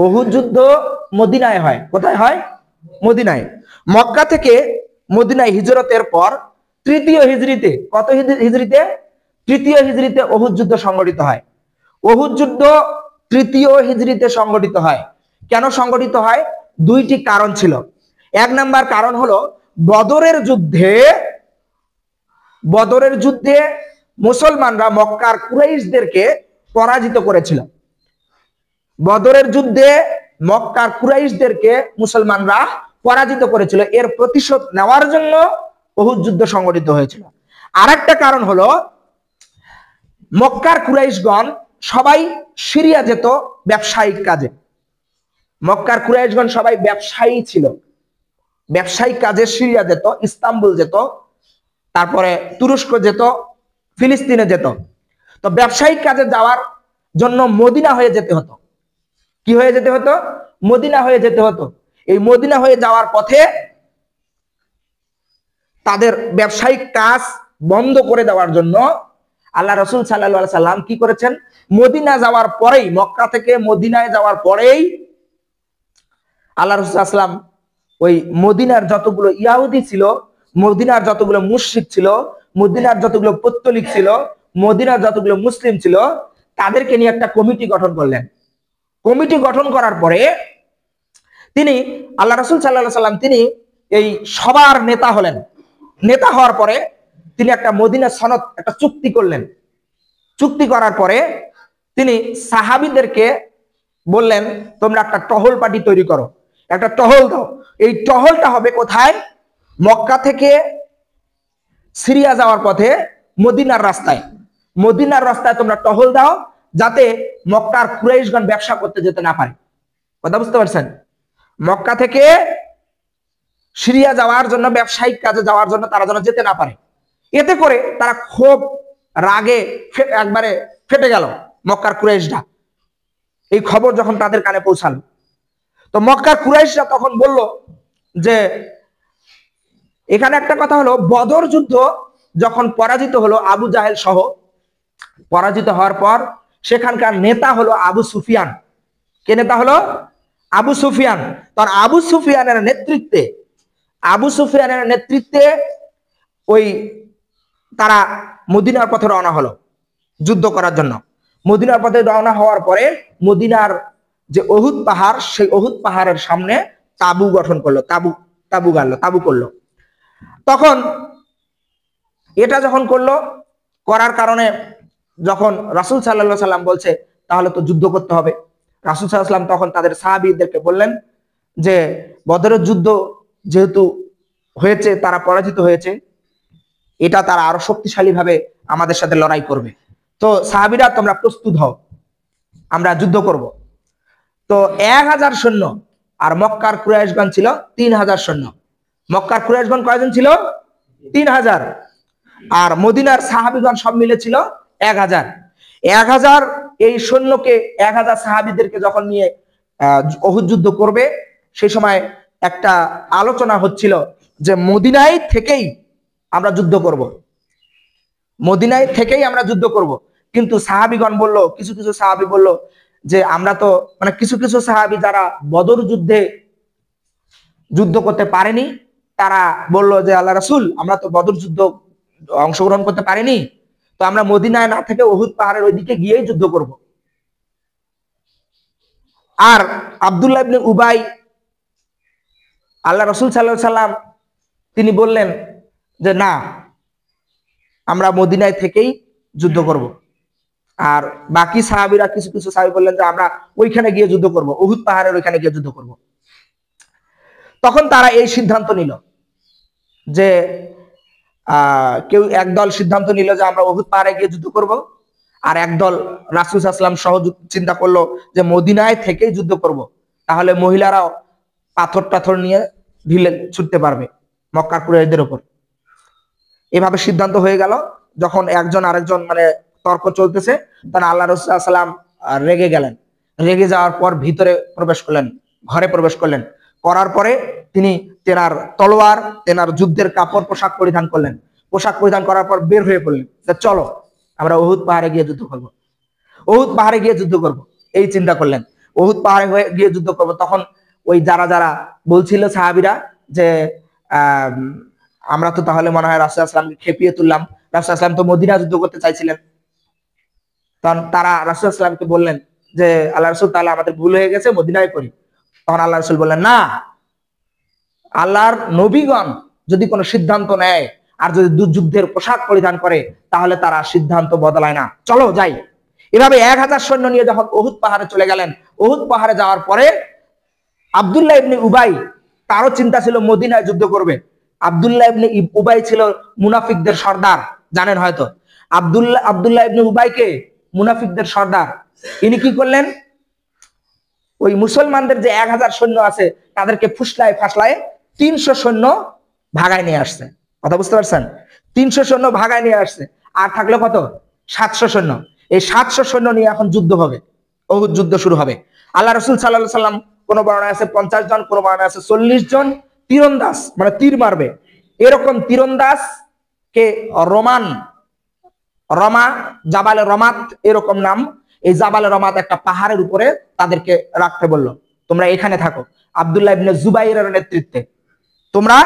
উহুদ যুদ্ধ মদিনায় হয়। কোথায় হয়? মদিনায়। মক্কা থেকে মদিনায় হিজরতের পর তৃতীয় হিজরিতে, কত হিজরিতে? তৃতীয় হিজরিতে উহুদ যুদ্ধ সংগঠিত হয়। উহুদ যুদ্ধ তৃতীয় হিজরিতে সংগঠিত হয়। কেন সংগঠিত হয়? দুইটি কারণ ছিল। এক নাম্বার কারণ হলো বদরের যুদ্ধে মুসলমানরা মক্কার কুরাইশদেরকে পরাজিত করেছিল। বদরের যুদ্ধে মক্কার কুরাইশদেরকে মুসলমানরা পরাজিত করেছিল। এর প্রতিশোধ নেওয়ার জন্য উহুদ যুদ্ধ সংগঠিত হয়েছিল। আরেকটা কারণ হলো মক্কার কুরাইশগণ সবাই সিরিয়া যেত ব্যবসায়িক কাজে। মক্কার কুরাইশগণ সবাই ব্যবসায়ী ছিল, ব্যবসায়িক কাজে সিরিয়া যেত, ইস্তাম্বুল যেত, তারপরে তুরস্ক যেত, ফিলিস্তিনে যেত। তো ব্যবসায়িক কাজে যাওয়ার জন্য মদিনা হয়ে যেতে হতো। কি হয়ে যেতে হতো? মদিনা হয়ে যেতে হতো। এই মদিনা হয়ে যাওয়ার পথে তাদের ব্যবসায়িক কাজ বন্ধ করে দেওয়ার জন্য আল্লাহ রাসূল সাল্লাল্লাহু আলাইহি সাল্লাম কি করেছেন? মদিনা যাওয়ার পরেই, মক্কা থেকে মদিনায় যাওয়ার পরেই আল্লাহ রাসূল সাল্লাল্লাহু আলাইহি সাল্লাম ওই মদিনার যতগুলো ইহুদি ছিল, মদিনার যতগুলো মুশরিক ছিল, মদিনার যতগুলো পৌত্তলিক ছিল, মদিনার যতগুলো মুসলিম ছিল, তাদেরকে নিয়ে একটা কমিটি গঠন করলেন। কমিটি গঠন করার পরে তিনি, আল্লাহ রাসূল সাল্লাল্লাহু আলাইহি সাল্লাম, তিনি এই সবার নেতা হলেন। নেতা হওয়ার পরে তিনি একটা মদিনা সনদ, একটা চুক্তি করলেন। চুক্তি করার পরে তিনি সাহাবীদেরকে বললেন, তোমরা একটা টহল পার্টি তৈরি করো, একটা টহল দাও। এই টহলটা হবে কোথায়? মক্কা থেকে সিরিয়া যাওয়ার পথে মদিনার রাস্তায়। মদিনার রাস্তায় তোমরা টহল দাও, যাতে মক্কার কুরাইশগণ ব্যবসা করতে যেতে না পারে। কথা বুঝতে পারছেন? মক্কা থেকে সিরিয়া যাওয়ার জন্য, ব্যবসায়িক কাজে যাওয়ার জন্য তারা যেন যেতে না পারে। এতে করে তারা খুব রাগে একবারে ফেটে গেল মক্কার কুরাইশরা। এই খবর যখন তাদের কানে পৌঁছালো, তো মক্কার কুরাইশরা তখন বলল যে, এখানে একটা কথা হলো, বদর যুদ্ধ যখন পরাজিত হলো আবু জাহেল সহ, পরাজিত হওয়ার পর সেখানকার নেতা হলো আবু সুফিয়ান। কে নেতা হলো? আবু সুফিয়ান। তার আবু সুফিয়ানের নেতৃত্বে ওই তারা মদিনার পথে রওনা হলো যুদ্ধ করার জন্য। মদিনার পথে রওনা হওয়ার পরে মদিনার যে উহুদ পাহাড়, সেই উহুদ পাহাড়ের সামনে তাবু গঠন করলো, তাবু করলো। তখন এটা যখন করার কারণে যখন রাসূল সাল্লাল্লাহু আলাইহি সাল্লাম বলছে তাহলে তো যুদ্ধ করতে হবে, রাসূল সাল্লাল্লাহু আলাইহি সাল্লাম তখন তাদের সাহাবীদেরকে বললেন যে, বদরের যুদ্ধ যেহেতু হয়েছে, তারা পরাজিত হয়েছে, এটা তারা আরো শক্তিশালী ভাবে আমাদের সাথে লড়াই করবে। তো সাহাবীরা, তোমরা প্রস্তুত হও, আমরা যুদ্ধ করব। তো 1000 সৈন্য, আর মক্কার কুরাইশগণ ছিল 3000 সৈন্য। মক্কার কুরাইশগণ কয়জন ছিল? 3000। আর মদিনার সাহাবীগণ সব মিলে ছিল 1000। 1000 এই সৈন্যকে, 1000 সাহাবীদেরকে যখন নিয়ে উহুদ যুদ্ধ করবে, সেই সময় একটা আলোচনা হচ্ছিল যে মদিনায় থেকেই আমরা যুদ্ধ করব, মদিনায় থেকেই আমরা যুদ্ধ করব। কিন্তু সাহাবীগণ বলল, কিছু কিছু সাহাবী বলল যে আমরা তো, মানে কিছু কিছু সাহাবী যারা বদর যুদ্ধে যুদ্ধ করতে পারেনি, তারা বলল যে, আল্লাহ রাসূল, আমরা তো বদর যুদ্ধ অংশগ্রহণ করতে পারিনি, তো আমরা মদিনায় না থেকে উহুদ পাহাড়ের ওইদিকে গিয়েই যুদ্ধ করব। আর আব্দুল্লাহ ইবনে উবাই, আল্লাহ রাসূল সাল্লাল্লাহু আলাইহি সাল্লাম, তিনি বললেন যে না, আমরা মদিনায় থেকেই যুদ্ধ করব। আর বাকি সাহাবীরা, কিছু কিছু সাহাবী বললেন যে আমরা ওইখানে গিয়ে যুদ্ধ করব, উহুদ পাহাড়ের ওইখানে গিয়ে যুদ্ধ করব। তখন তারা এই সিদ্ধান্ত নিল যে, কেউ একদল সিদ্ধান্ত নিল যে আমরা উহুদ পাহাড়ে গিয়ে যুদ্ধ করব, আর একদল রাসূল সাল্লাল্লাহু আলাইহি ওয়াসাল্লাম সহ চিন্তা করলো যে মদিনায় থেকেই যুদ্ধ করব, তাহলে মহিলারাও পাথর টাথর নিয়ে ঢিলে ছুটতে পারবে মক্কার কুরাইশদের উপর। এভাবে সিদ্ধান্ত হয়ে গেল। যখন একজন আরেকজন মানে তর্ক চলতেছে, তখন আল্লাহ রাসূল সাল্লাল্লাহু আলাইহি ওয়াসাল্লাম রেগে গেলেন। রেগে যাওয়ার পর ভিতরে প্রবেশ করলেন, ঘরে প্রবেশ করলেন। করার পরে তিনি তেনার তলোয়ার, তেনার যুদ্ধের কাপড় পোশাক পরিধান করলেন। পোশাক পরিধান করার পর বের হয়ে পড়লেন যে চলো আমরা উহুদ পাহাড়ে গিয়ে যুদ্ধ করব, উহুদ পাহাড়ে গিয়ে যুদ্ধ করব, এই চিন্তা করলেন। উহুদ পাহাড়ে গিয়ে যুদ্ধ করবো, তখন ওই যারা যারা বলছিল সাহাবীরা যে আমরা তো তাহলে মনে হয় রাসূলুল্লাহ সাল্লাল্লাহু আলাইহি ওয়াসাল্লামকে খেপিয়ে তুললাম, রাসূলুল্লাহ সাল্লাল্লাহু আলাইহি ওয়াসাল্লাম তো মদিনা যুদ্ধ করতে চাইছিলেন। তখন তারা রাসূলুল্লাহ সাল্লাল্লাহু আলাইহি ওয়াসাল্লামকে বললেন যে আল্লাহ রাসূল, তাহলে আমাদের ভুল হয়ে গেছে, মদিনায় করি। তখন আল্লাহ রাসূল বললেন, না, আল্লাহর নবীগণ যদি কোনো সিদ্ধান্ত নেয় আর যদি যুদ্ধের পোশাক পরিধান করে তাহলে তারা সিদ্ধান্ত বদলায় না, চলো যাই। এভাবে 1000 সৈন্য নিয়ে যখন উহুদ পাহাড়ে চলে গেলেন, উহুদ পাহাড়ে যাওয়ার পরে আব্দুল্লাহ ইবনে উবাই, তারও চিন্তা ছিল মদিনায় যুদ্ধ করবে। আব্দুল্লাহ ইবনে উবাই ছিল মুনাফিকদের সর্দার, জানেন হয়তো। আব্দুল্লাহ ইবনে উবাইকে মুনাফিকদের সর্দার, ইনি কি করলেন, ওই মুসলমানদের যে 1000 সৈন্য আছে তাদেরকে ফুসলায় ফাসলায় 300 সৈন্য ভাগায় নিয়ে আসছে। কথা বুঝতে পারছেন? 300 সৈন্য ভাগায় নিয়ে আসছে, আর থাকলো কত? 700 সৈন্য। এই 700 সৈন্য নিয়ে এখন যুদ্ধ হবে, উহুদ যুদ্ধ শুরু হবে। আল্লাহ রাসূল সাল্লাল্লাহু আলাইহি সাল্লাম, কোন বর্ণনায় আছে 50 জন, কোন বর্ণনায় আছে 40 জন তীরন্দাজ, মানে তীর মারবে এরকম তীরন্দাজ কে রমা, জাবালে রমাত এরকম নাম। এই জাবালে রমাত একটা পাহাড়ের উপরে তাদেরকে রাখতে বললো, তোমরা এখানে থাকো আব্দুল্লাহ ইবনে জুবাইরের নেতৃত্বে, তোমরা